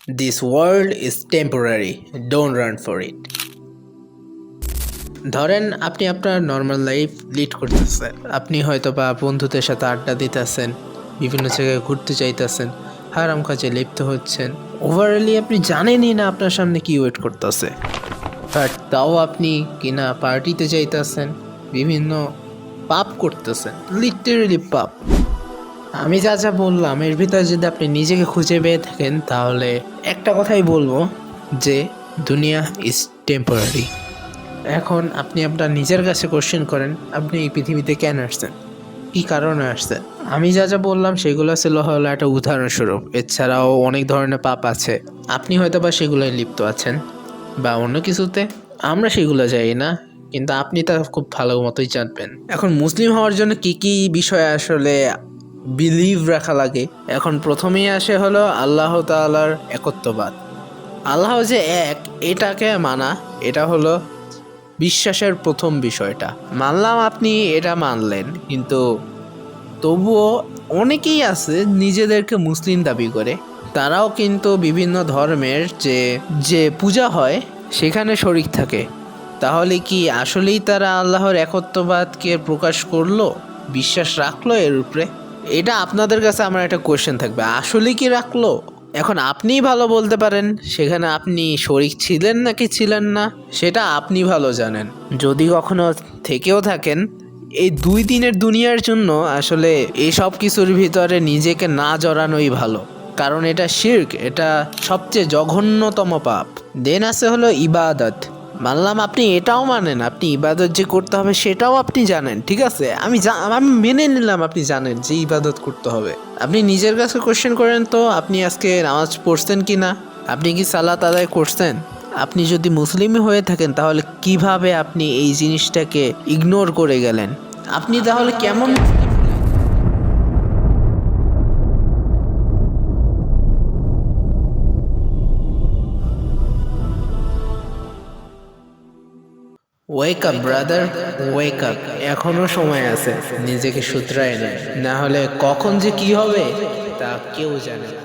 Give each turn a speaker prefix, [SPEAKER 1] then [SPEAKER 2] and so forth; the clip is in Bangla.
[SPEAKER 1] This world is temporary. Don't run for it. ধরেন আপনি আপনার নর্মাল লাইফ লিড করতেছেন। আপনি হয়তো বা বন্ধুদের সাথে আড্ডা দিতেছেন, বিভিন্ন জায়গায় ঘুরতে চাইতেছেন, হারাম কাজে লিপ্ত হচ্ছেন। ওভারঅলি আপনি জানেনই না আপনার সামনে কি ওয়েট করতেছে, বাট তাও আপনি কিনা পার্টিতে যাইতেছেন, বিভিন্ন পাপ করতেছেন, লিটারেলি পাপ। আমি যা যা বললাম এর ভিতরে যদি আপনি নিজেকে খুঁজে পেয়ে থাকেন, তাহলে একটা কথাই বলবো যে দুনিয়া ইজ টেম্পোরারি। এখন আপনি আপনার নিজের কাছে কোশ্চেন করেন, আপনি এই পৃথিবীতে কেন আসছেন, কী কারণে আসছেন। আমি যা যা বললাম সেগুলো ছিল হলো একটা উদাহরণস্বরূপ। এছাড়াও অনেক ধরনের পাপ আছে, আপনি হয়তো বা সেগুলোয় লিপ্ত আছেন বা অন্য কিছুতে, আমরা সেগুলো যাই না, কিন্তু আপনি তা খুব ভালো মতোই জানবেন। এখন মুসলিম হওয়ার জন্য কি কি বিষয়ে আসলে বিলিভ রাখা লাগে, এখন প্রথমেই আসে হলো আল্লাহ তাআলার একত্ববাদ। আল্লাহ যে এক, এটাকে মানা, এটা হলো বিশ্বাসের প্রথম বিষয়টা। মানলাম, আপনি এটা মানলেন, কিন্তু তবুও অনেকেই আছে নিজেদেরকে মুসলিম দাবি করে, তারাও কিন্তু বিভিন্ন ধর্মের যে যে পূজা হয় সেখানে শরিক থাকে। তাহলে কি আসলেই তারা আল্লাহর একত্ববাদকে প্রকাশ করলো, বিশ্বাস রাখলো এর উপরে? এটা আপনাদের কাছে আমার একটা কোয়েশ্চেন থাকবে, আসলে কি রাখলো? এখন আপনিই ভালো বলতে পারেন সেখানে আপনি শরিক ছিলেন নাকি ছিলেন না, সেটা আপনি ভালো জানেন। যদি কখনো থেকেও থাকেন, এই 2 দিনের দুনিয়ার জন্য আসলে এই সব কিছুর ভিতরে নিজেকে না জড়ানোই ভালো, কারণ এটা শিরক, এটা সবচেয়ে জঘন্যতম পাপ। দেন আছে হলো ইবাদত। মানলাম আপনি এটাও মানেন, আপনি ইবাদত যে করতে হবে সেটাও আপনি জানেন, ঠিক আছে, আমি মেনে নিলাম আপনি জানেন যে ইবাদত করতে হবে। আপনি নিজের কাছে কোশ্চেন করেন তো, আপনি আজকে নামাজ পড়ছেন কি না, আপনি কি সালাত আদায় করছেন? আপনি যদি মুসলিমই হয়ে থাকেন, তাহলে কিভাবে আপনি এই জিনিসটাকে ইগনোর করে গেলেন? আপনি তাহলে কেমন? Wake up brother, wake up. এখনো সময় আছে, নিজেকে শুধরায় নেন, না হলে কখন যে কি হবে তা কেউ জানে না।